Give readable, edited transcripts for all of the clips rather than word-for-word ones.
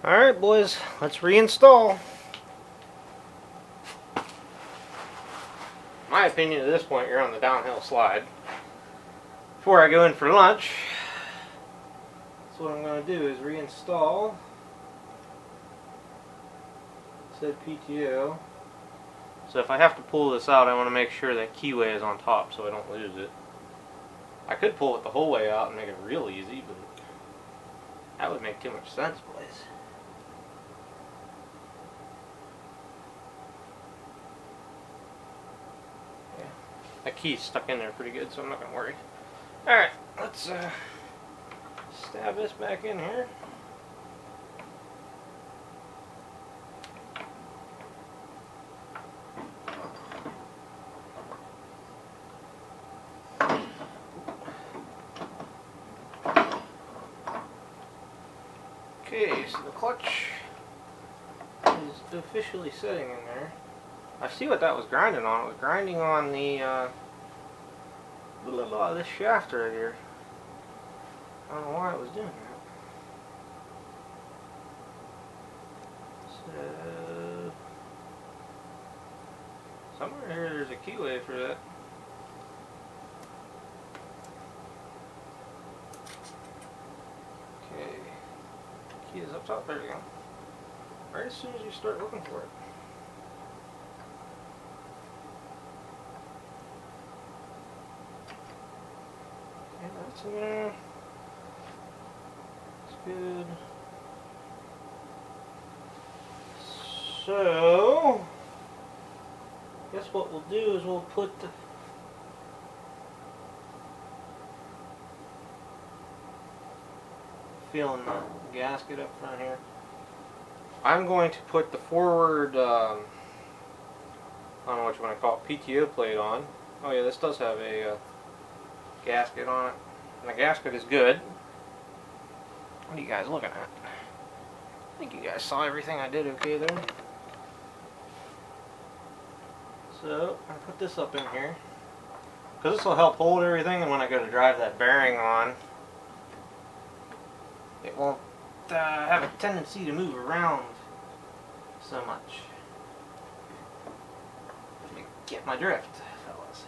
Alright boys, let's reinstall. My opinion at this point, you're on the downhill slide. Before I go in for lunch, so what I'm going to do is reinstall said PTO. So if I have to pull this out, I want to make sure that keyway is on top so I don't lose it. I could pull it the whole way out and make it real easy, but that would make too much sense, boys. Yeah, that key's stuck in there pretty good, so I'm not going to worry. Alright, let's stab this back in here. Okay, so the clutch is officially sitting in there. I see what that was grinding on. It was grinding on the this shaft right here. I don't know why it was doing that. So somewhere here there's a keyway for that. Okay. Key is up top, there we go. Right as soon as you start looking for it. Okay, that's in there. That's good. So, guess what we'll do is we'll put the feeling the gasket up front here. I'm going to put the forward, I don't know what you want to call it, PTO plate on. Oh yeah, this does have a gasket on it. And the gasket is good. What are you guys looking at? I think you guys saw everything I did okay there. So, I'm going to put this up in here. Because this will help hold everything, and when I go to drive that bearing on, it won't have a tendency to move around so much. You get my drift, fellas.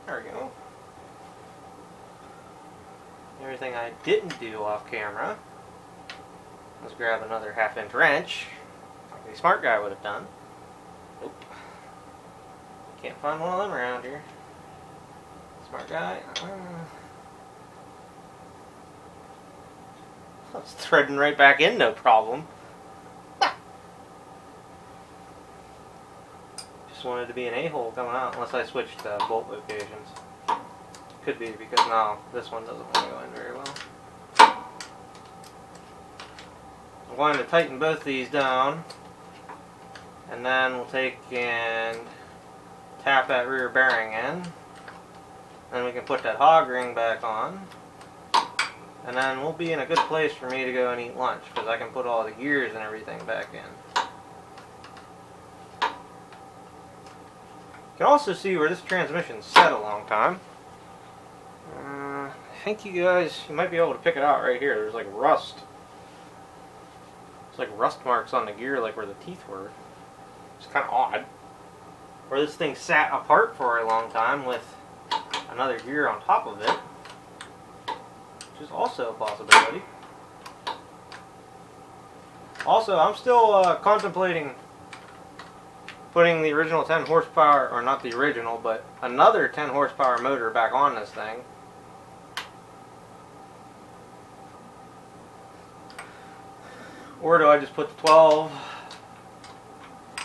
There we go. Everything I didn't do off camera was grab another 1/2-inch wrench, like a smart guy would have done. Nope. Can't find one of them around here. Smart guy. It's threading right back in, no problem. Just wanted to be an a-hole coming out, unless I switched bolt locations. Could be because now this one doesn't want to go in very well. I'm going to tighten both these down, and then we'll take and tap that rear bearing in. Then we can put that hog ring back on. And then we'll be in a good place for me to go and eat lunch, because I can put all the gears and everything back in. You can also see where this transmission's set a long time. I think you might be able to pick it out right here. There's like rust. It's like rust marks on the gear, like where the teeth were. It's kind of odd. Or this thing sat apart for a long time with another gear on top of it. Which is also a possibility. Also, I'm still contemplating putting the original 10 horsepower, or not the original, but another 10 horsepower motor back on this thing. Or do I just put the 12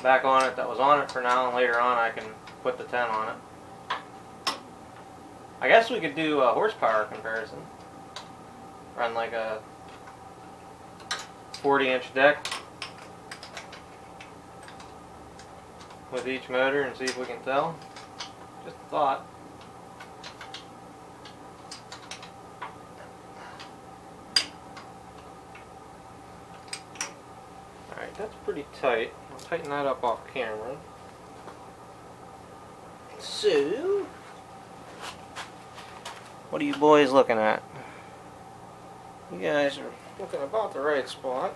back on it that was on it for now, and later on I can put the 10 on it. I guess we could do a horsepower comparison. Run like a 40-inch deck with each motor and see if we can tell. Just a thought. Alright, that's pretty tight. I'll tighten that up off camera. So, what are you boys looking at? You guys are looking about the right spot.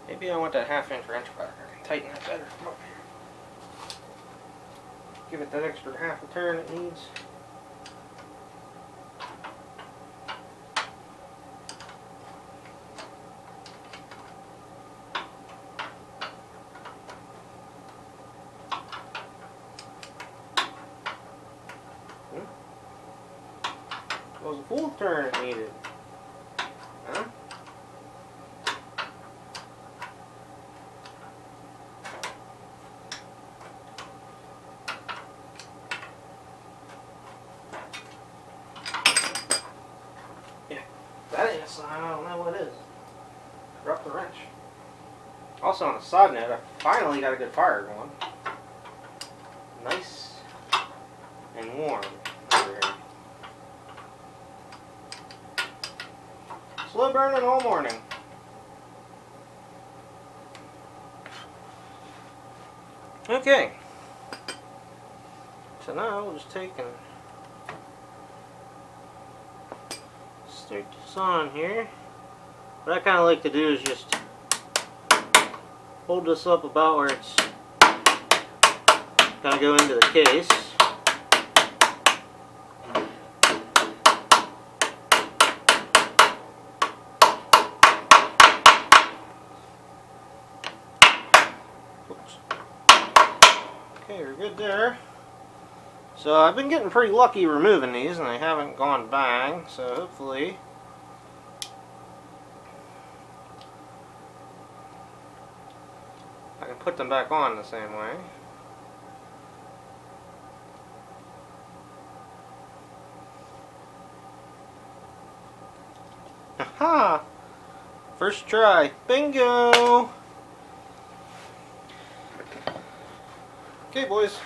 Maybe I want that 1/2 inch wrench back. I can tighten that better. Give it that extra half a turn it needs. That was a full turn it needed. Huh? Yeah, that ain't a sign. I don't know what is. Drop the wrench. Also, on a side note, I finally got a good fire going. Nice and warm over here. Slow burning all morning. Okay. So now we'll just take and stick this on here. What I kind of like to do is just hold this up about where it's going to go into the case. Okay, we're good there. So I've been getting pretty lucky removing these and they haven't gone bang, so hopefully I can put them back on the same way. Aha! First try. Bingo! Okay, boys.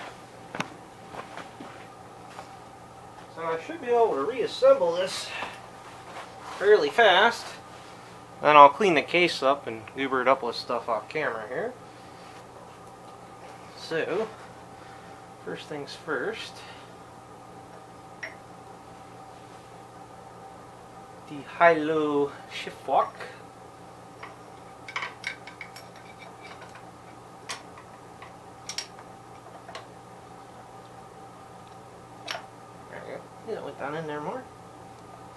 So I should be able to reassemble this fairly fast. Then I'll clean the case up and goober it up with stuff off camera here. So, first things first. The high-low shift walk. There we go. Yeah, that went down in there more.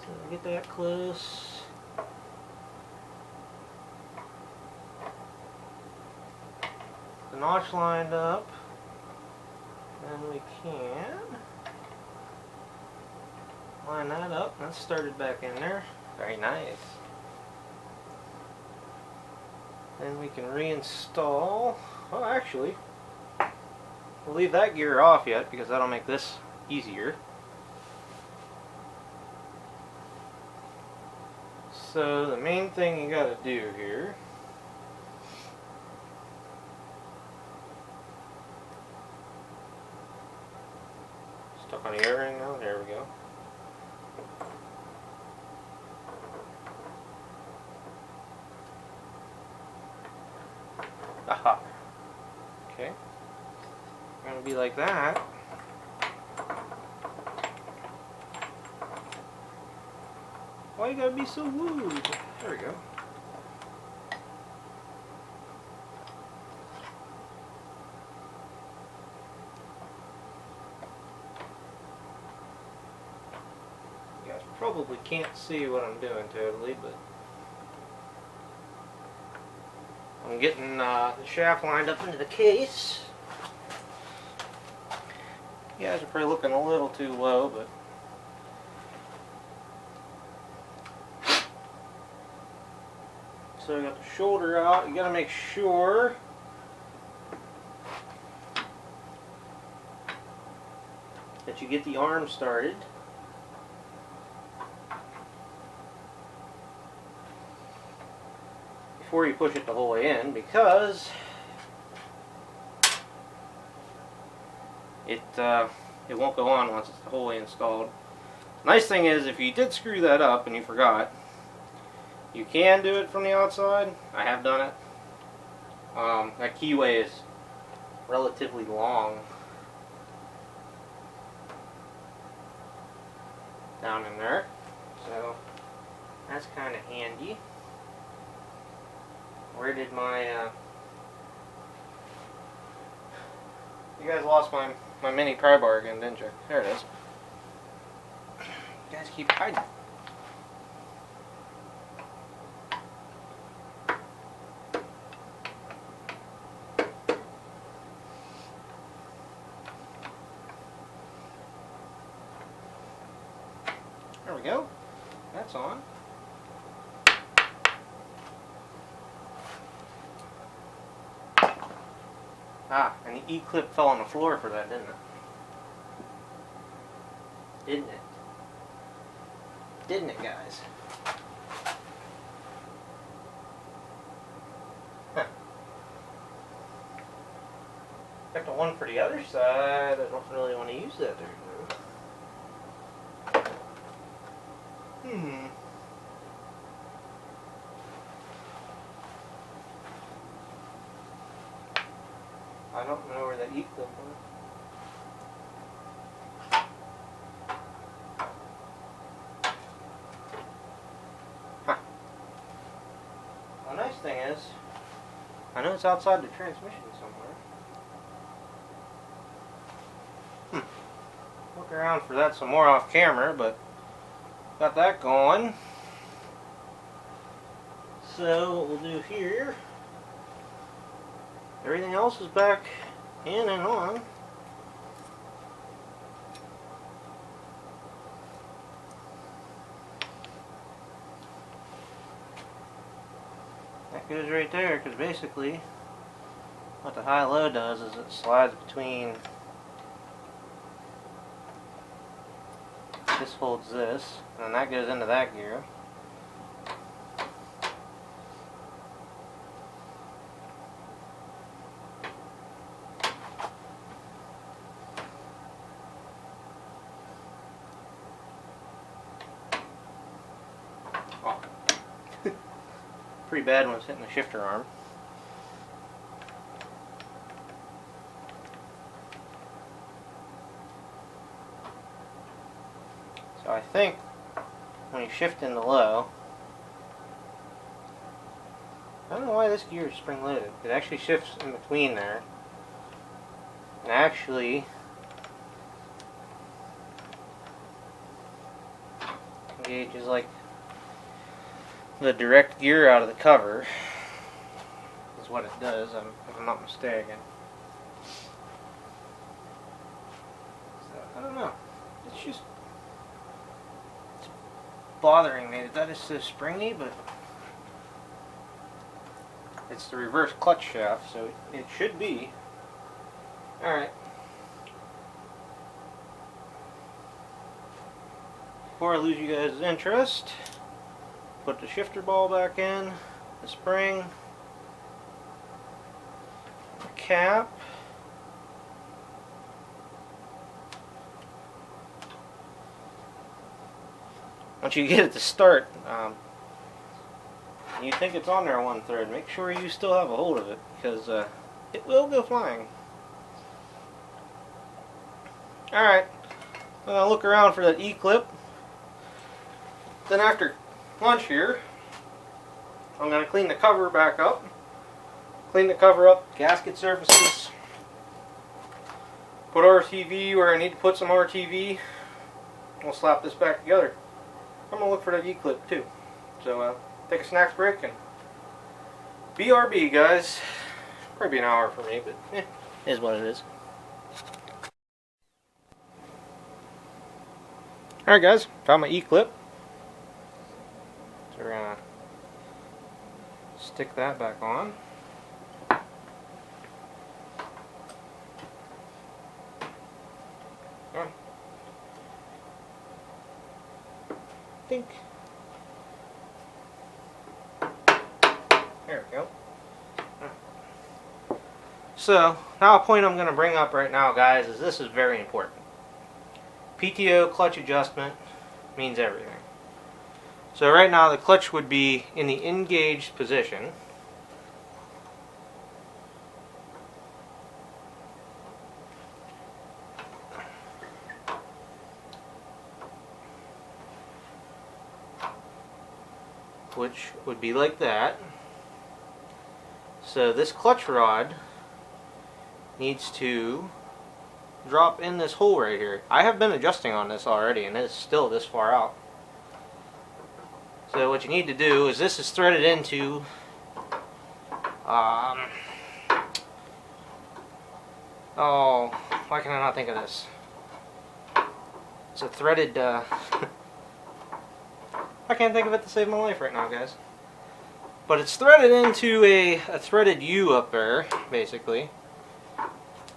So get that close. The notch lined up. And we can line that up. That's started back in there. Very nice. Then we can reinstall. Oh, actually, we'll leave that gear off yet because that'll make this easier. So the main thing you gotta do here stuck on the O-ring now. There we go. Aha. Okay. Gonna be like that. Why you gotta be so wooed? There we go. You guys probably can't see what I'm doing totally, but I'm getting the shaft lined up into the case. You guys are probably looking a little too low, but so I got the shoulder out. You gotta make sure that you get the arm started. Before you push it the whole way in, because it won't go on once it's the whole way installed. Nice thing is, if you did screw that up and you forgot, you can do it from the outside. I have done it. That keyway is relatively long. down in there. So that's kind of handy. Where did my you guys lost my mini pry bar again, didn't you? There it is. You guys keep hiding. There we go. That's on. Ah, and the E-clip fell on the floor for that, didn't it? Didn't it? Didn't it, guys? Huh. Got the one for the other side. I don't really want to use that there. I don't know where that E-clip was. Huh. The nice thing is, I know it's outside the transmission somewhere. Look around for that some more off camera, but got that going. So what we'll do here, everything else is back in and on. That goes right there, because basically what the high-low does is it slides between, this holds this, and that goes into that gear. Pretty bad when it's hitting the shifter arm. So I think when you shift into low, I don't know why this gear is spring loaded. It actually shifts in between there. And actually engages like the direct gear out of the cover is what it does, if I'm not mistaken. So, I don't know. It's just bothering me that is so springy, but it's the reverse clutch shaft, so it should be. Alright. Before I lose you guys' interest, put the shifter ball back in, the spring, the cap, once you get it to start, you think it's on there one thread, make sure you still have a hold of it, because it will go flying. Alright, I'm going to look around for that E-clip. Then after lunch here, I'm going to clean the cover back up. Clean the cover up, gasket surfaces. Put RTV where I need to put some RTV. We'll slap this back together. I'm going to look for that E-clip too. So take a snacks break and BRB, guys. Probably be an hour for me, but it is what it is. Alright guys, found my E-clip. So we're going to stick that back on. Think. There we go. So, now a point I'm going to bring up right now, guys, is this is very important. PTO clutch adjustment means everything. So right now the clutch would be in the engaged position. which would be like that. So this clutch rod needs to drop in this hole right here. I have been adjusting on this already, and it's still this far out. So what you need to do is, this is threaded into oh, why can I not think of this? It's a threaded I can't think of it to save my life right now, guys. But it's threaded into a threaded U up there, basically.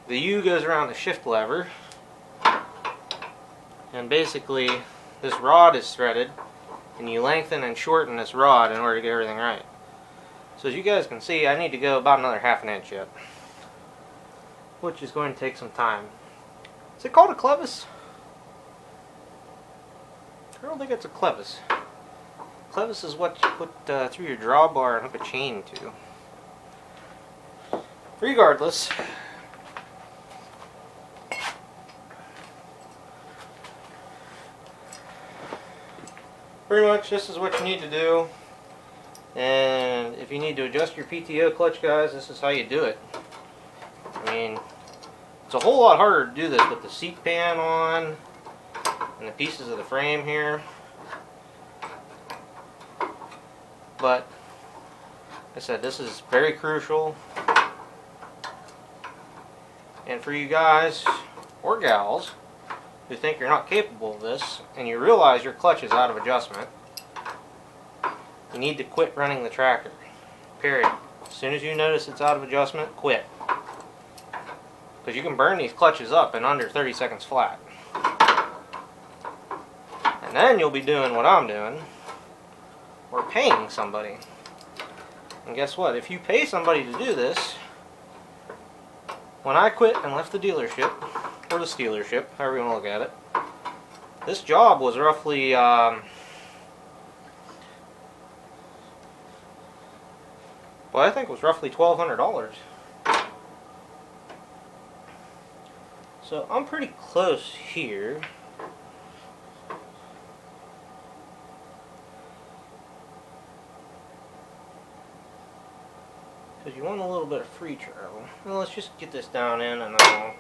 The U goes around the shift lever, and basically this rod is threaded, and you lengthen and shorten this rod in order to get everything right. So as you guys can see, I need to go about another ½ an inch yet, which is going to take some time. Is it called a clevis? I don't think it's a clevis. Clevis is what you put through your drawbar and hook a chain to. Regardless, pretty much this is what you need to do. And if you need to adjust your PTO clutch, guys, this is how you do it. I mean, it's a whole lot harder to do this with the seat pan on and the pieces of the frame here. But, like I said, this is very crucial. And for you guys, or gals, who think you're not capable of this, and you realize your clutch is out of adjustment, you need to quit running the tractor. Period. As soon as you notice it's out of adjustment, quit. Because you can burn these clutches up in under 30 seconds flat. And then you'll be doing what I'm doing, or paying somebody. And guess what? If you pay somebody to do this, when I quit and left the dealership, or the stealership, however you want to look at it, this job was roughly well, I think it was roughly $1,200. So I'm pretty close here. Because you want a little bit of free travel. Well, let's just get this down in, and then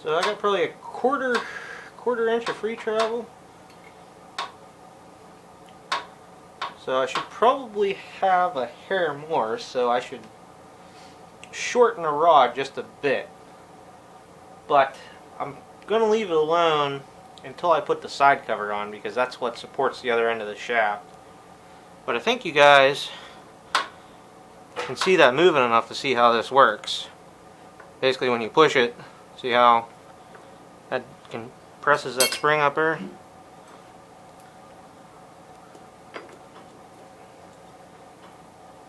so I got probably a quarter inch of free travel. So I should probably have a hair more, so I should shorten the rod just a bit. But I'm going to leave it alone until I put the side cover on, because that's what supports the other end of the shaft. But I think you guys can see that moving enough to see how this works. Basically, when you push it, see how that compresses that spring up there?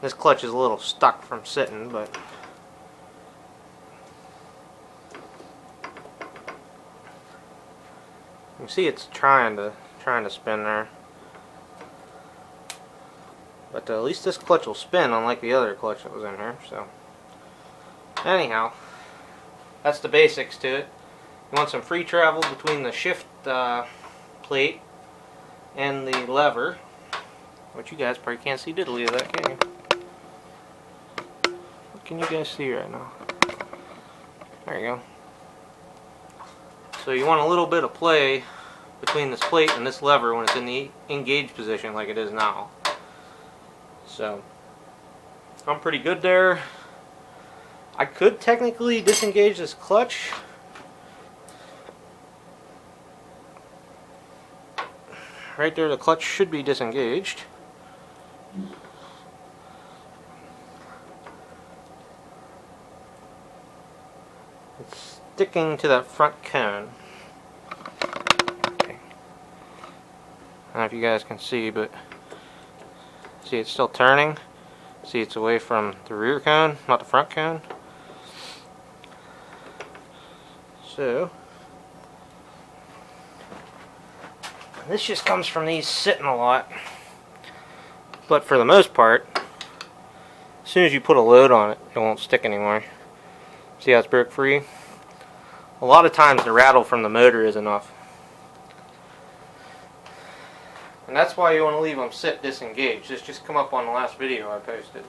This clutch is a little stuck from sitting, but you see it's trying to spin there. But at least this clutch will spin, unlike the other clutch that was in here. So anyhow, that's the basics to it. You want some free travel between the shift plate and the lever, which you guys probably can't see diddly of that, can you? What can you guys see right now? There you go. So you want a little bit of play between this plate and this lever when it's in the engaged position like it is now. So I'm pretty good there. I could technically disengage this clutch. Right there, the clutch should be disengaged. It's sticking to that front cone. Okay. I don't know if you guys can see, but see it's still turning. See it's away from the rear cone, not the front cone. So this just comes from these sitting a lot. But for the most part, as soon as you put a load on it, it won't stick anymore. See how it's broke free? a lot of times the rattle from the motor is enough. And that's why you want to leave them sit disengaged. This just come up on the last video I posted.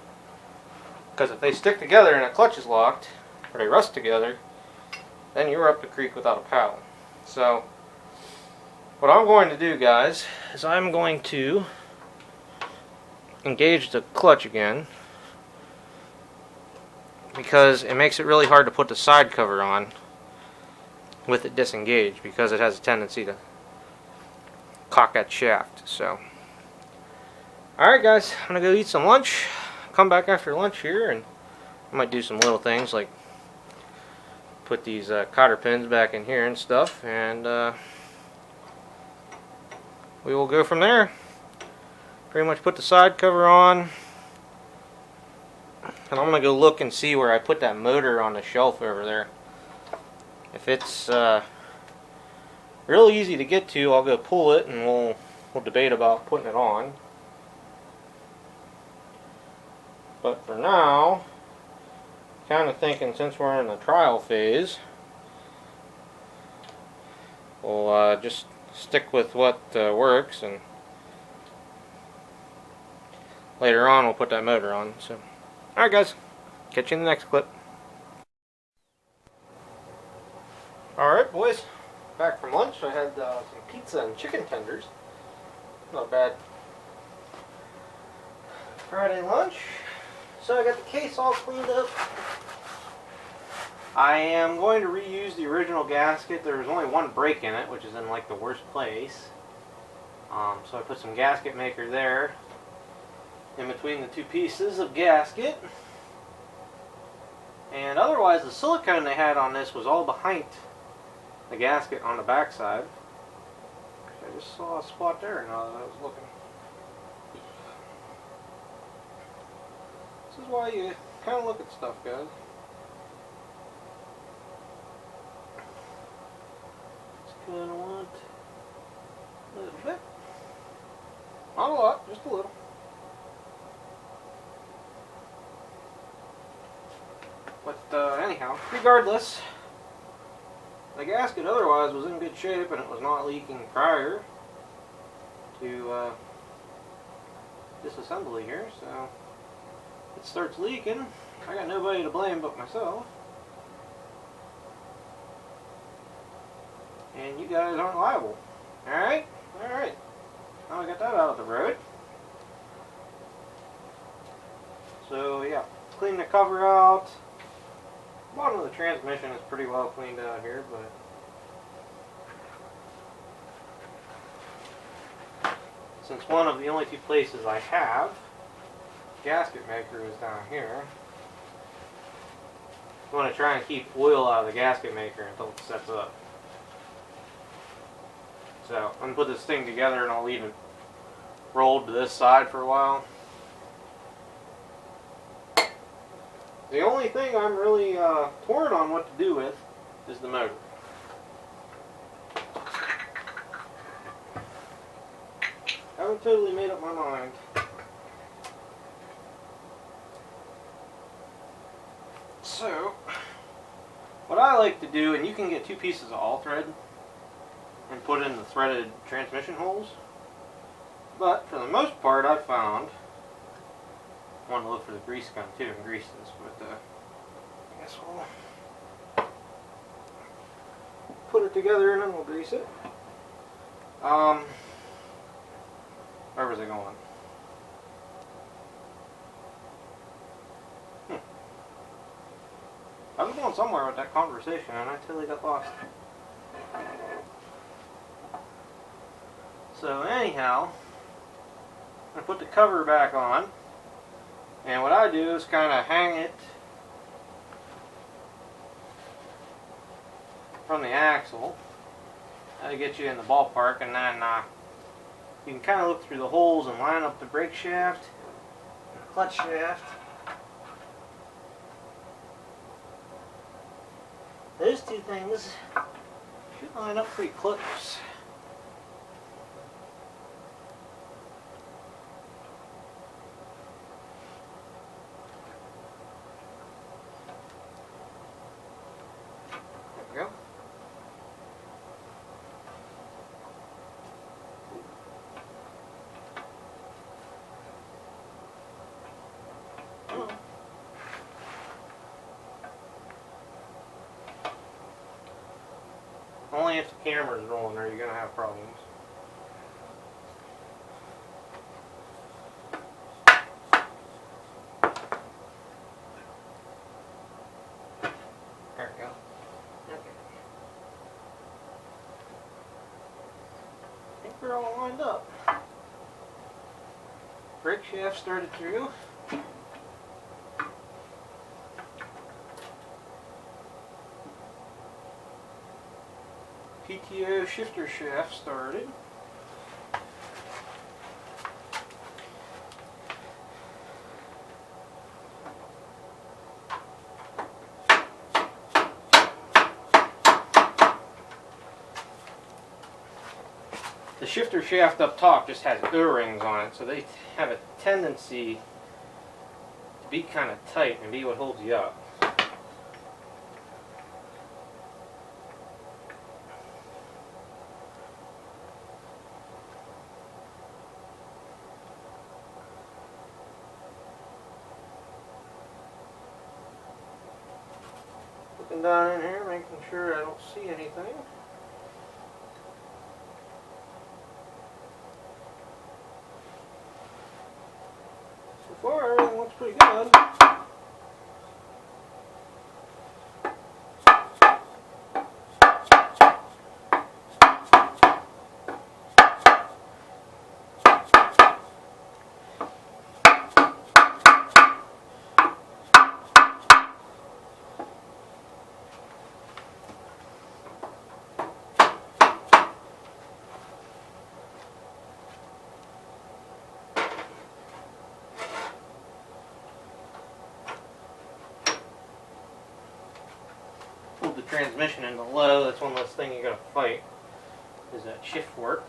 Because if they stick together and a clutch is locked, or they rust together, then you're up the creek without a paddle. So, what I'm going to do, guys, is I'm going to engage the clutch again, because it makes it really hard to put the side cover on with it disengaged, because it has a tendency to cock that shaft. So, alright guys, I'm going to go eat some lunch, come back after lunch here, and I might do some little things like put these cotter pins back in here and stuff, and we will go from there. Pretty much put the side cover on, and I'm going to go look and see where I put that motor on the shelf over there. If it's real easy to get to, I'll go pull it, and we'll debate about putting it on. But for now, kind of thinking, since we're in the trial phase, we'll just stick with what works, and later on we'll put that motor on. So, alright guys, catch you in the next clip. Alright boys, back from lunch. I had some pizza and chicken tenders. Not bad Friday lunch. So I got the case all cleaned up. I am going to reuse the original gasket. There was only one break in it, which is in like the worst place. So I put some gasket maker there in between the two pieces of gasket. And otherwise the silicone they had on this was all behind the gasket on the back side. I just saw a spot there now that I was looking. This is why you kind of look at stuff, guys. Just kind of want a little bit. Not a lot, just a little. But anyhow, regardless, the gasket otherwise was in good shape, and it was not leaking prior to disassembly here, so it starts leaking. I got nobody to blame but myself. And you guys aren't liable. Alright? Alright. Now I got that out of the road. So yeah, clean the cover out. Bottom of the transmission is pretty well cleaned out here, but since one of the only two places I have gasket maker is down here, I want to try and keep oil out of the gasket maker until it sets up. So I'm going to put this thing together and I'll leave it rolled to this side for a while. The only thing I'm really torn on what to do with is the motor. Haven't totally made up my mind. So, what I like to do, and you can get two pieces of all thread and put in the threaded transmission holes, but for the most part I've found, I want to look for the grease gun too and grease this, but I guess we'll put it together and then we'll grease it. Where was I going? I was going somewhere with that conversation and I totally got lost. So anyhow, I put the cover back on, and what I do is kind of hang it from the axle. That'll get you in the ballpark, and then you can kind of look through the holes and line up the brake shaft and the clutch shaft. Those two things should line up pretty close. There we go. chance the camera's rolling there, you're going to have problems. There we go. Okay. I think we're all lined up. Brake shaft started through. PTO shifter shaft started. The shifter shaft up top just has O-rings on it, so they have a tendency to be kind of tight and be what holds you up. Looking down in here, making sure I don't see anything. So far, everything looks pretty good. Pulled the transmission into low. That's one less thing you gotta fight, is that shift work.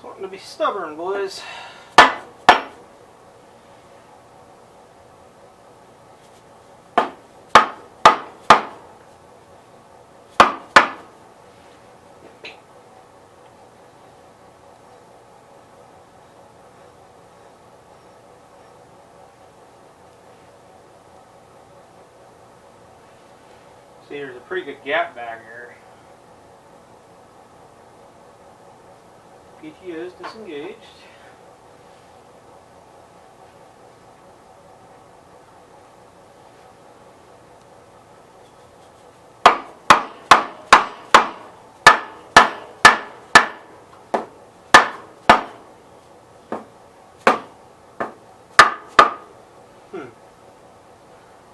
Wanting to be stubborn, boys. See, there's a pretty good gap back here. PTO is disengaged.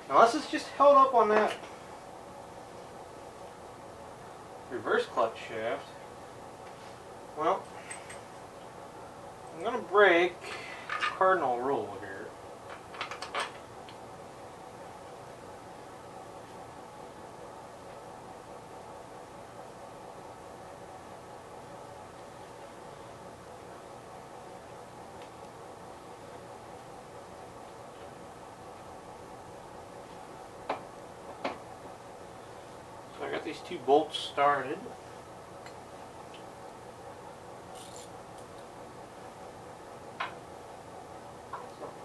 Unless it's just held up on that reverse clutch shaft. Well, I'm going to break cardinal rule here. So I got these two bolts started.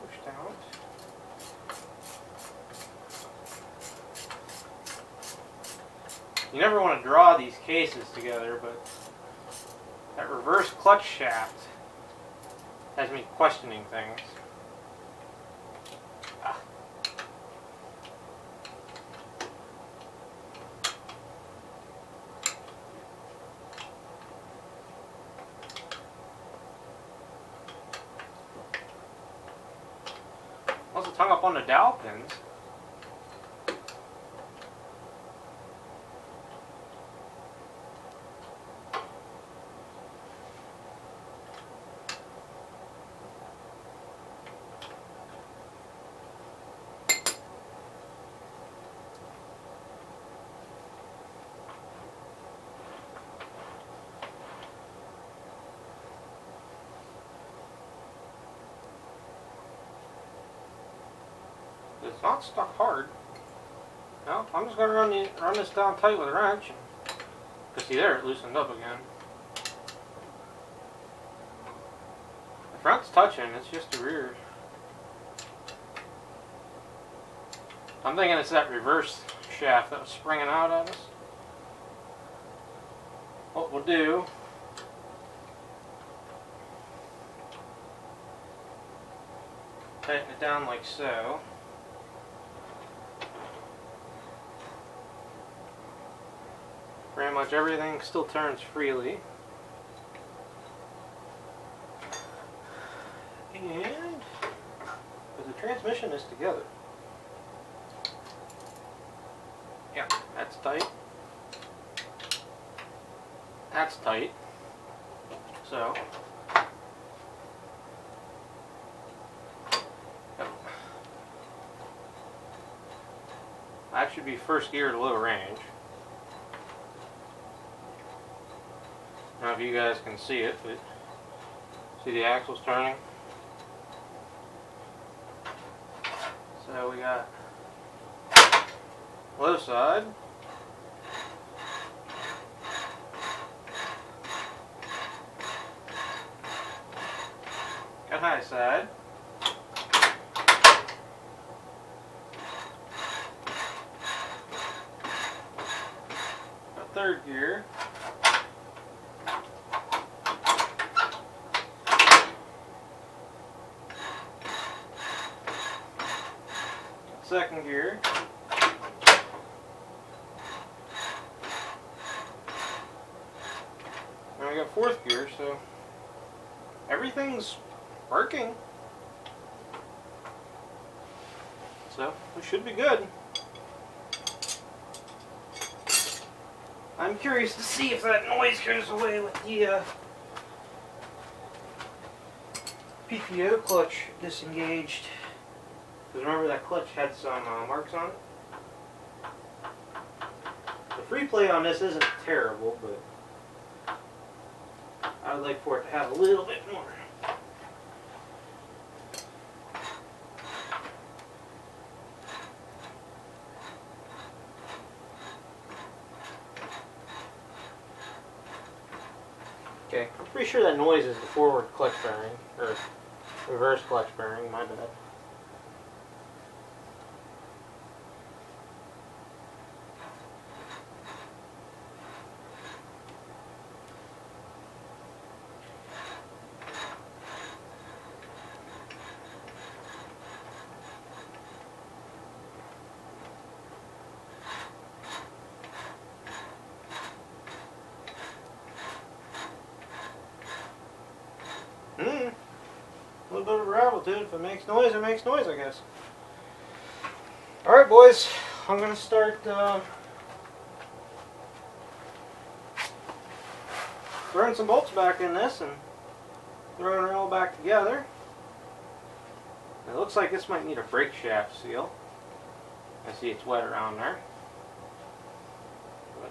Pushed out. You never want to draw these cases together, but that reverse clutch shaft has me questioning things. Ah. Also hung up on the dowel pins. It's not stuck hard. No, I'm just going to run this down tight with a wrench. Because see there, it loosened up again. The front's touching, it's just the rear. I'm thinking it's that reverse shaft that was springing out at us. What we'll do, tighten it down like so. Pretty much everything still turns freely. And the transmission is together. Yeah, that's tight. That's tight. So, yep. That should be first gear to low range. I don't know if you guys can see it, but see the axles turning? So we got low side, got high side, got third gear, second gear, and we got fourth gear, so everything's working. So we should be good. I'm curious to see if that noise goes away with the PPO clutch disengaged. Because remember that clutch had some marks on it? The free play on this isn't terrible, but I would like for it to have a little bit more. Okay, I'm pretty sure that noise is the forward clutch bearing, or reverse clutch bearing, my bad. A little bit of gravel to it. If it makes noise, I guess. Alright, boys. I'm going to start throwing some bolts back in this and throwing it all back together. It looks like this might need a brake shaft seal. I see it's wet around there.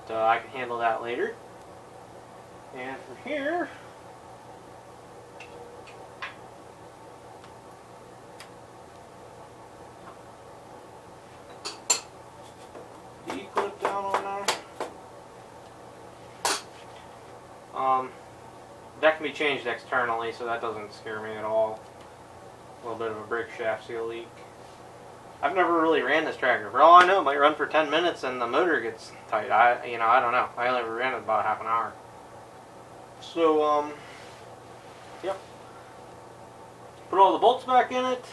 But I can handle that later. And from here, E-clip down on there. That can be changed externally, so that doesn't scare me at all. A little bit of a brake shaft seal leak. I've never really ran this tractor. For all I know, it might run for 10 minutes and the motor gets tight. I don't know. I only ran it about half an hour. So, yep. Put all the bolts back in it.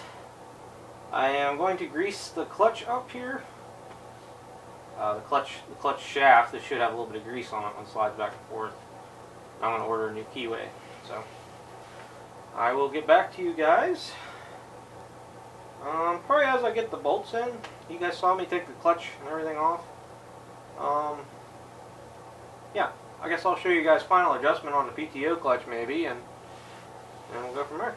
I am going to grease the clutch up here. The clutch shaft, this should have a little bit of grease on it when it slides back and forth. I'm going to order a new keyway. So, I will get back to you guys. Probably as I get the bolts in. You guys saw me take the clutch and everything off. Yeah, I guess I'll show you guys final adjustment on the PTO clutch maybe, and we'll go from there.